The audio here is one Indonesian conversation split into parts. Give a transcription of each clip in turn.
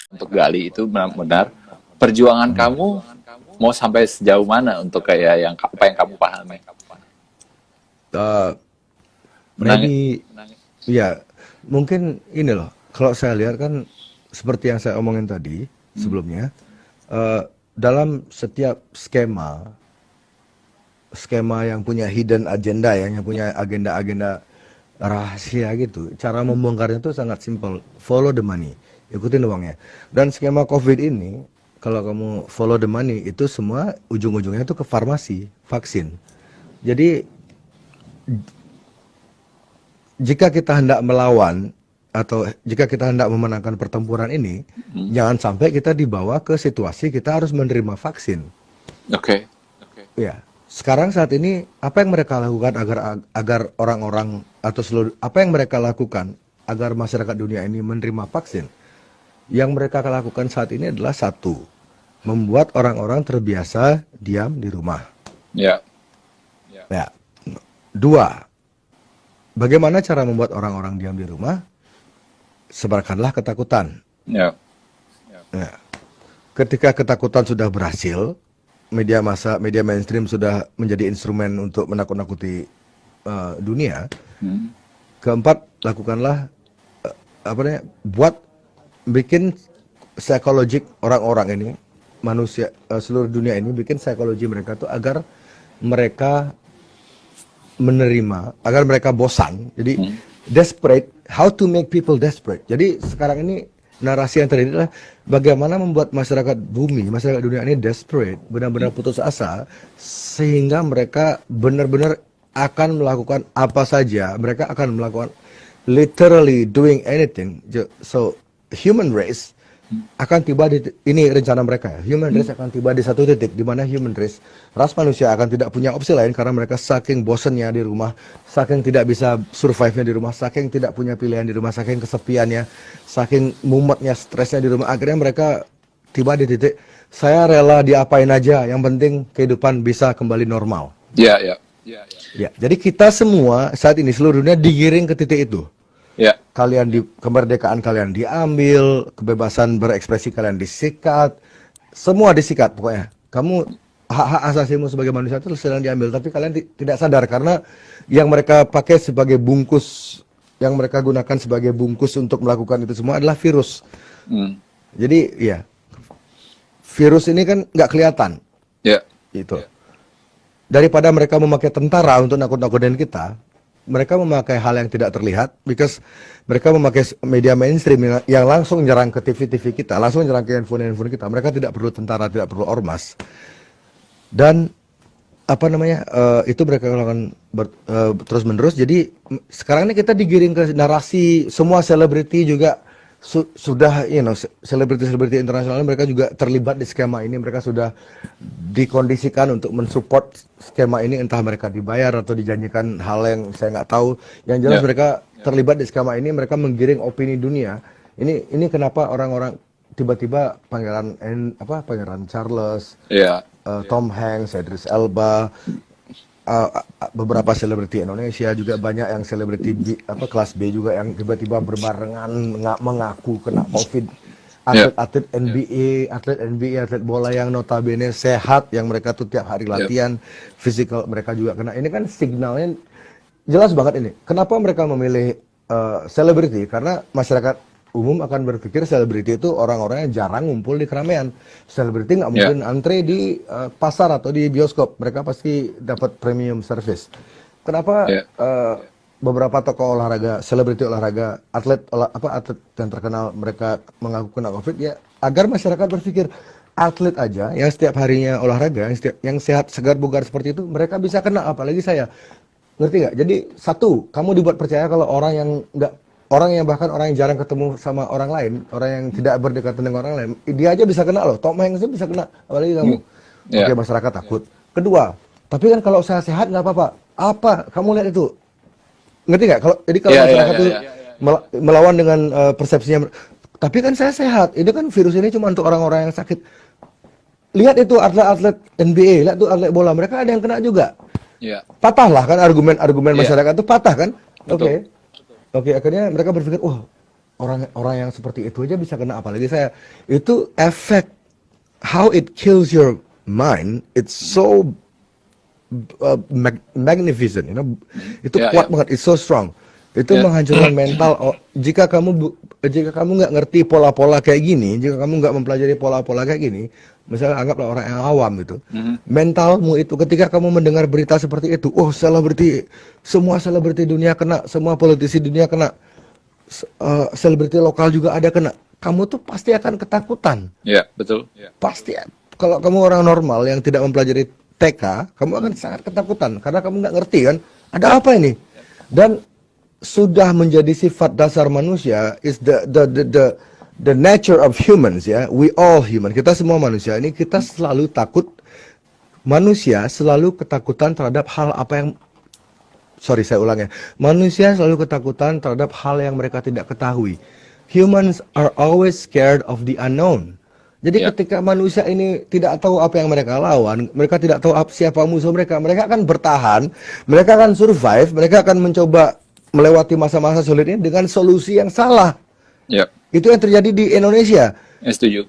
untuk gali itu benar-benar perjuangan kamu mau sampai sejauh mana untuk kayak yang apa yang kamu pahami. Uh, Menang, Maybe ya, mungkin ini loh. Kalau saya lihat kan seperti yang saya omongin tadi sebelumnya, uh, dalam setiap skema yang punya hidden agenda ya, yang punya agenda-agenda rahasia gitu. Cara membongkarnya itu sangat simpel. Follow the money. Ikutin uangnya. Dan skema COVID ini, kalau kamu follow the money, itu semua ujung-ujungnya itu ke farmasi, vaksin. Jadi jika kita hendak melawan atau jika kita hendak memenangkan pertempuran ini, jangan sampai kita dibawa ke situasi kita harus menerima vaksin. oke. Ya, sekarang saat ini apa yang mereka lakukan agar orang-orang atau seluruh apa yang mereka lakukan agar masyarakat dunia ini menerima vaksin? Yang mereka lakukan saat ini adalah satu, membuat orang-orang terbiasa diam di rumah. Ya, Ya. Dua, bagaimana cara membuat orang-orang diam di rumah? Sebarkanlah ketakutan. ya, Ya. Ketika ketakutan sudah berhasil, media massa, media mainstream sudah menjadi instrumen untuk menakut-nakuti dunia. Keempat, lakukanlah bikin psikologik orang-orang ini, manusia seluruh dunia ini, bikin psikologi mereka tuh agar mereka menerima, agar mereka bosan. Jadi desperate, how to make people desperate. Jadi sekarang ini narasi yang terjadi adalah bagaimana membuat masyarakat bumi, masyarakat dunia ini desperate, benar-benar putus asa, sehingga mereka benar-benar akan melakukan apa saja, mereka akan melakukan literally doing anything. So human race akan tiba di ini rencana mereka ya. Human race akan tiba di satu titik di mana human race, ras manusia akan tidak punya opsi lain karena mereka saking bosennya di rumah, saking tidak bisa survive-nya di rumah, saking tidak punya pilihan di rumah, saking kesepiannya, saking mumetnya, stresnya di rumah. Akhirnya mereka tiba di titik saya rela diapain aja, yang penting kehidupan bisa kembali normal. ya, Ya, jadi kita semua saat ini seluruh dunia digiring ke titik itu. ya, Kemerdekaan kalian diambil, kebebasan berekspresi kalian disikat, semua disikat pokoknya. Kamu hak-hak asasimu sebagai manusia itu sedang diambil, tapi kalian tidak sadar karena yang mereka pakai sebagai bungkus, yang mereka gunakan sebagai bungkus untuk melakukan itu semua adalah virus. Jadi ya, virus ini kan nggak kelihatan, ya, itu. Daripada mereka memakai tentara untuk nakut-nakutin kita, mereka memakai hal yang tidak terlihat, because mereka memakai media mainstream yang langsung nyerang ke TV-TV kita, langsung nyerang ke handphone kita. Mereka tidak perlu tentara, tidak perlu ormas. Dan itu mereka lakukan terus-menerus. Jadi sekarang ini kita digiring ke narasi, semua selebriti juga sudah, selebriti-selebriti internasional mereka juga terlibat di skema ini. Mereka sudah dikondisikan untuk mensupport skema ini, entah mereka dibayar atau dijanjikan hal yang saya nggak tahu. Yang jelas mereka terlibat di skema ini, mereka menggiring opini dunia. Ini kenapa orang-orang tiba-tiba Pangeran Charles, Tom Hanks, Idris Elba, beberapa selebriti Indonesia juga banyak yang selebriti kelas B juga yang tiba-tiba berbarengan mengaku kena COVID. Atlet NBA, atlet bola yang notabene sehat, yang mereka tuh tiap hari latihan, physical mereka juga kena. Ini kan signalnya jelas banget ini. Kenapa mereka memilih selebriti? Karena masyarakat umum akan berpikir selebriti itu orang-orang yang jarang ngumpul di keramaian. Selebriti nggak mungkin antre di pasar atau di bioskop. Mereka pasti dapat premium service. Kenapa beberapa tokoh olahraga, selebriti olahraga, atlet yang terkenal mereka mengaku kena COVID ya, agar masyarakat berpikir atlet aja yang setiap harinya olahraga, yang sehat, segar, bugar seperti itu, mereka bisa kena, apalagi saya. Ngerti nggak? Jadi satu, kamu dibuat percaya kalau orang yang jarang ketemu sama orang lain, orang yang tidak berdekatan dengan orang lain, dia aja bisa kena loh. Tom Hanks bisa kena, apalagi kamu. Oke, masyarakat takut. Kedua, tapi kan kalau saya sehat nggak apa-apa. Apa? Kamu lihat itu. Ngerti nggak? Kalau masyarakat itu melawan dengan persepsinya. Tapi kan saya sehat. Ini kan virus ini cuma untuk orang-orang yang sakit. Lihat itu atlet-atlet NBA, lihat tuh atlet bola, mereka ada yang kena juga. Patahlah kan argumen-argumen masyarakat itu patah kan? Oke, akhirnya mereka berpikir, orang yang seperti itu aja bisa kena, apalagi saya. Itu efek how it kills your mind. It's so magnificent, you know. Itu Ya, kuat ya. banget, it's so strong. Itu Ya. menghancurkan mental. Jika kamu nggak ngerti pola-pola kayak gini, jika kamu nggak mempelajari pola-pola kayak gini, misalnya anggaplah orang yang awam gitu, mentalmu itu ketika kamu mendengar berita seperti itu, oh semua selebriti dunia kena, semua politisi dunia kena, selebriti lokal juga ada kena, kamu tuh pasti akan ketakutan. Ya, betul. Ya. Pasti, kalau kamu orang normal yang tidak mempelajari TK, kamu akan sangat ketakutan karena kamu nggak ngerti kan, ada apa ini? Dan sudah menjadi sifat dasar manusia, is the nature of humans, ya. We all human, kita semua manusia ini, kita selalu takut. Manusia selalu ketakutan terhadap hal apa yang, sorry saya ulang ya, manusia selalu ketakutan terhadap hal yang mereka tidak ketahui. Humans are always scared of the unknown. Jadi Ya. ketika manusia ini tidak tahu apa yang mereka lawan, mereka tidak tahu siapa musuh mereka, mereka akan bertahan, mereka akan survive, mereka akan mencoba melewati masa-masa sulit ini dengan solusi yang salah. Ya. Itu yang terjadi di Indonesia. Setuju.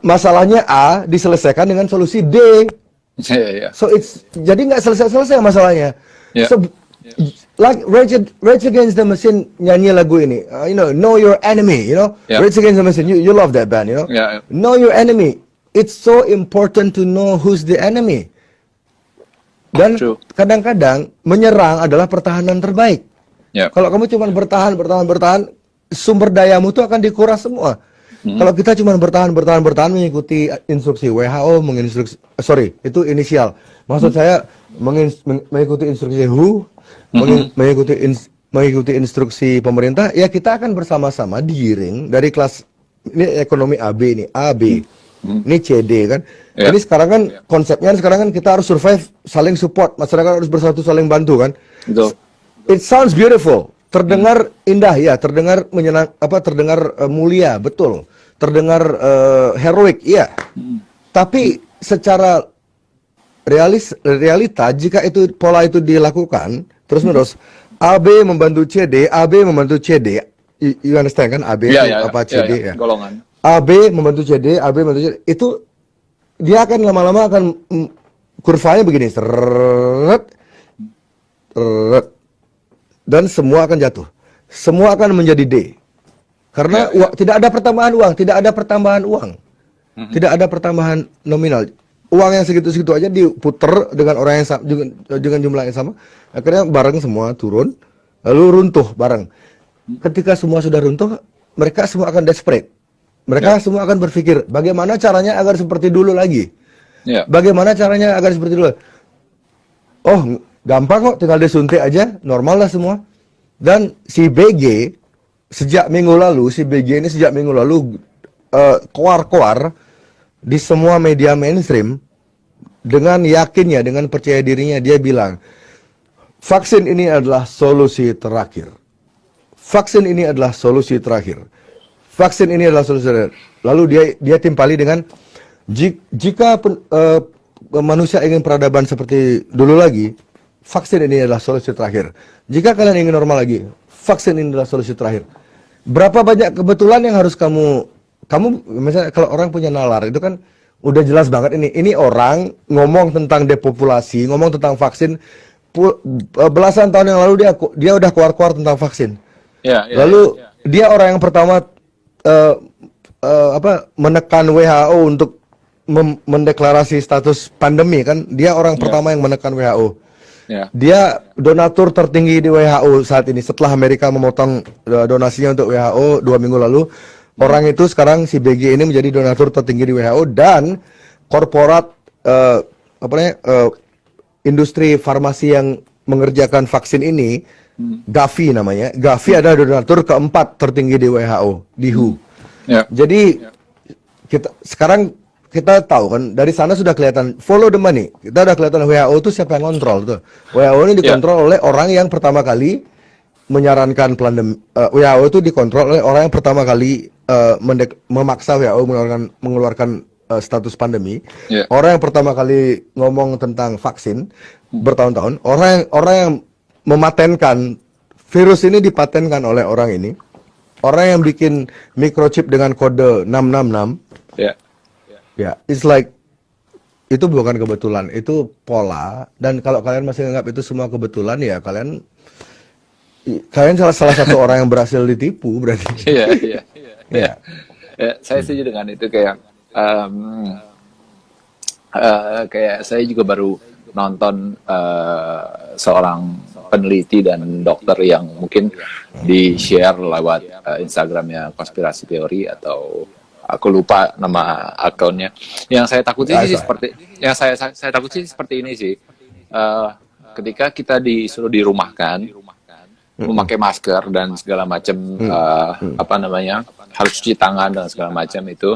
Masalahnya A diselesaikan dengan solusi D. Ya, ya. So jadi nggak selesai-selesai masalahnya. Ya. So like Rage Against the Machine nyanyi lagu ini, know your enemy, Yeah. Rage Against the Machine, you love that band, Yeah. Know your enemy. It's so important to know who's the enemy. Dan True. kadang-kadang menyerang adalah pertahanan terbaik. Ya. Kalau kamu cuma bertahan, sumber dayamu tuh akan dikuras semua. Kalau kita cuma bertahan mengikuti instruksi WHO, itu inisial. Maksud saya mengikuti instruksi WHO, mengikuti instruksi pemerintah, ya kita akan bersama-sama digiring dari kelas ini ekonomi AB ini, AB. Ini CD kan. Ya. Ini sekarang kan konsepnya sekarang kan kita harus survive, saling support, masyarakat harus bersatu saling bantu kan. Betul. It sounds beautiful, terdengar indah ya, terdengar terdengar mulia, betul, terdengar heroik, iya. Tapi secara realita, jika pola itu dilakukan terus menerus, AB membantu CD, AB membantu CD, you understand kan? AB Ya, itu ya, apa ya, CD ya. ya? Golongan. AB membantu CD, AB membantu CD, itu dia akan lama-lama akan kurvanya begini, seret, seret. Dan semua akan jatuh. Semua akan menjadi D. Karena tidak ada pertambahan uang, tidak ada pertambahan uang. Tidak ada pertambahan nominal. Uang yang segitu-segitu aja diputer dengan orang yang sama, dengan jumlah yang sama. Akhirnya barang semua turun, lalu runtuh barang. Ketika semua sudah runtuh, mereka semua akan desperate. Mereka semua akan berpikir, bagaimana caranya agar seperti dulu lagi? Ya. Bagaimana caranya agar seperti dulu? Oh, gampang kok, tinggal disuntik aja, normal lah semua. Dan si BG sejak minggu lalu keluar di semua media mainstream dengan yakinnya, dengan percaya dirinya dia bilang, vaksin ini adalah solusi terakhir. Vaksin ini adalah solusi terakhir. Vaksin ini adalah solusi terakhir. Lalu dia timpali dengan jika manusia ingin peradaban seperti dulu lagi, vaksin ini adalah solusi terakhir. Jika kalian ingin normal lagi, vaksin ini adalah solusi terakhir. Berapa banyak kebetulan yang harus kamu misalnya kalau orang punya nalar itu kan udah jelas banget ini orang ngomong tentang depopulasi, ngomong tentang vaksin belasan tahun yang lalu dia udah keluar tentang vaksin. Ya, Lalu dia orang yang pertama menekan WHO untuk mendeklarasi status pandemi kan, dia orang pertama yang menekan WHO. Ya. Dia donatur tertinggi di WHO saat ini setelah Amerika memotong donasinya untuk WHO 2 minggu lalu. Orang itu sekarang si BG ini menjadi donatur tertinggi di WHO dan korporat industri farmasi yang mengerjakan vaksin ini, Gavi namanya. Gavi adalah donatur keempat tertinggi di WHO, di WHO. Ya. Jadi sekarang kita tahu kan dari sana sudah kelihatan follow the money. Kita udah kelihatan WHO itu siapa yang kontrol tuh. WHO ini dikontrol oleh orang yang pertama kali menyarankan pandemi. WHO itu dikontrol oleh orang yang pertama kali memaksa WHO mengeluarkan status pandemi. Yeah. Orang yang pertama kali ngomong tentang vaksin bertahun-tahun. Orang yang mematenkan virus ini dipatenkan oleh orang ini. Orang yang bikin microchip dengan kode 666, Ya. ya, it's like itu bukan kebetulan, itu pola. Dan kalau kalian masih anggap itu semua kebetulan, ya kalian salah satu orang yang berhasil ditipu berarti. Iya, iya. Ya. Ya, saya setuju dengan itu kayak saya juga baru nonton seorang peneliti dan dokter yang mungkin di-share lewat Instagramnya Konspirasi Teori atau aku lupa nama akunnya. Yang saya takuti sih seperti yang saya takuti seperti ini sih. Ketika kita disuruh dirumahkan, memakai masker dan segala macam harus cuci tangan dan segala macam itu,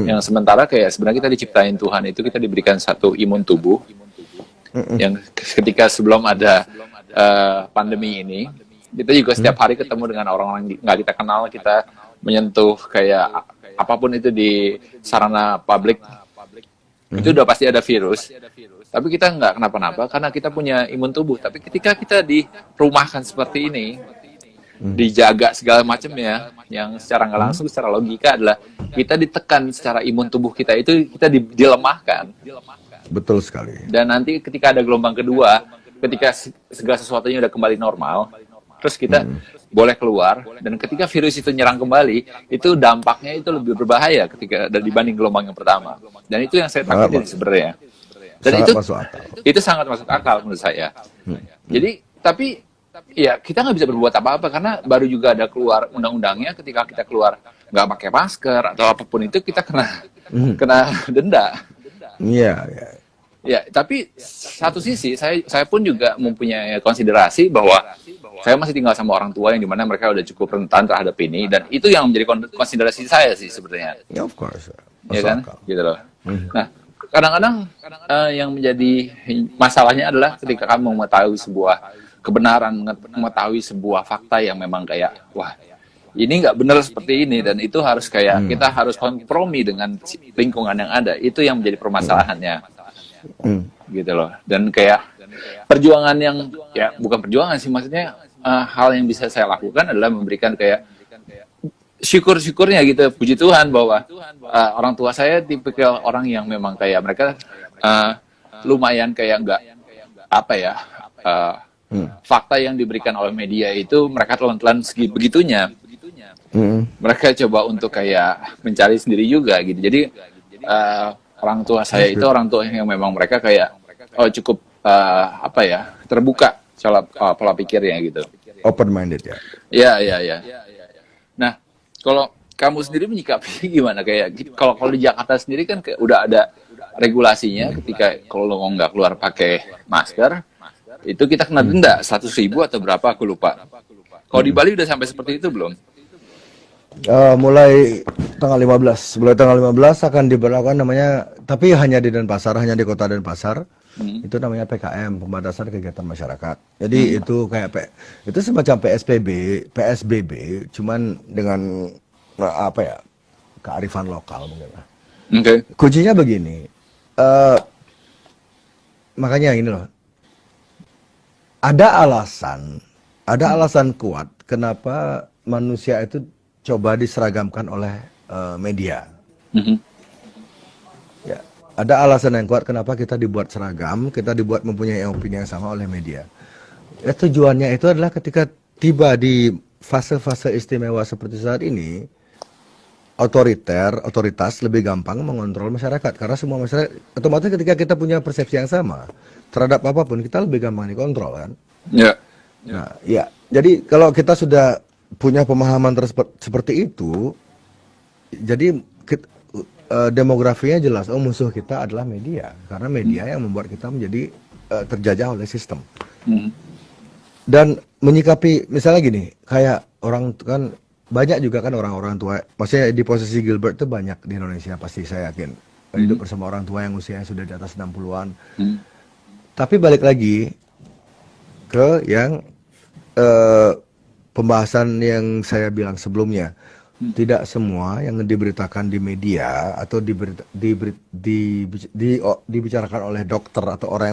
yang sementara kayak sebenarnya kita diciptain Tuhan itu kita diberikan satu imun tubuh yang ketika sebelum ada pandemi ini kita juga setiap hari ketemu dengan orang-orang nggak kita kenal, kita menyentuh kayak apapun itu di sarana publik itu udah pasti ada virus. Tapi kita nggak kenapa-napa karena kita punya imun tubuh. Tapi ketika kita dirumahkan seperti ini, dijaga segala macamnya, yang secara nggak langsung, secara logika adalah kita ditekan secara imun tubuh kita itu kita dilemahkan. Betul sekali. Dan nanti ketika ada gelombang kedua, ketika segala sesuatunya udah kembali normal, terus kita boleh keluar, dan ketika virus itu nyerang kembali, itu dampaknya itu lebih berbahaya ketika dibanding gelombang yang pertama. Dan itu yang saya takutin sebenarnya. Dan itu sangat masuk akal menurut saya. Jadi tapi ya kita nggak bisa berbuat apa-apa karena baru juga ada keluar undang-undangnya, ketika kita keluar nggak pakai masker atau apapun itu kita kena denda. Iya. Ya, tapi satu sisi saya pun juga mempunyai konsiderasi bahwa saya masih tinggal sama orang tua yang dimana mereka udah cukup rentan terhadap ini, dan itu yang menjadi konsiderasi saya sih sebenarnya. Ya, of course. Ya kan, gitu loh. Nah, kadang-kadang yang menjadi masalahnya adalah ketika kamu mengetahui sebuah kebenaran, mengetahui sebuah fakta yang memang kayak, wah, ini nggak benar seperti ini, dan itu harus kayak kita harus kompromi dengan lingkungan yang ada. Itu yang menjadi permasalahannya. Gitu loh. Dan kayak perjuangan yang ya bukan perjuangan sih, maksudnya hal yang bisa saya lakukan adalah memberikan kayak syukur-syukurnya gitu, puji Tuhan bahwa orang tua saya tipikal orang yang memang kayak mereka lumayan kayak nggak fakta yang diberikan oleh media itu mereka telan-telan begitunya. Mereka coba untuk kayak mencari sendiri juga gitu. Jadi orang tua saya itu orang tua yang memang mereka kayak cukup terbuka pola pikirnya gitu. Open minded ya. Iya. Nah, kalau kamu sendiri menyikapi gimana? Kayak kalau di Jakarta sendiri kan udah ada regulasinya, ketika kalau nggak keluar pakai masker itu kita kena denda 100.000 atau berapa aku lupa. Kalau di Bali udah sampai seperti itu belum? Mulai tanggal 15 akan diberlakukan namanya, tapi hanya di Denpasar, hanya di kota Denpasar. Itu namanya PKM, pembatasan kegiatan masyarakat. Jadi itu kayak itu semacam PSBB, cuman dengan kearifan lokal mungkin lah. Okay. Kuncinya begini, makanya ini loh, ada alasan kuat kenapa manusia itu coba diseragamkan oleh media. Ya, ada alasan yang kuat kenapa kita dibuat seragam, kita dibuat mempunyai opini yang sama oleh media. Ya, tujuannya itu adalah ketika tiba di fase-fase istimewa seperti saat ini, otoritas lebih gampang mengontrol masyarakat, karena semua masyarakat otomatis ketika kita punya persepsi yang sama terhadap apapun, kita lebih gampang dikontrol kan. Ya. Nah, ya. Jadi kalau kita sudah punya pemahaman seperti itu, jadi demografinya jelas. Musuh kita adalah media, karena media yang membuat kita menjadi terjajah oleh sistem. Dan menyikapi misalnya gini, kayak orang kan banyak juga kan orang-orang tua, maksudnya di posisi Gilbert itu banyak di Indonesia, pasti saya yakin hidup bersama orang tua yang usianya sudah di atas 60-an. Tapi balik lagi ke yang pembahasan yang saya bilang sebelumnya, tidak semua yang diberitakan di media atau dibicarakan oleh dokter atau orang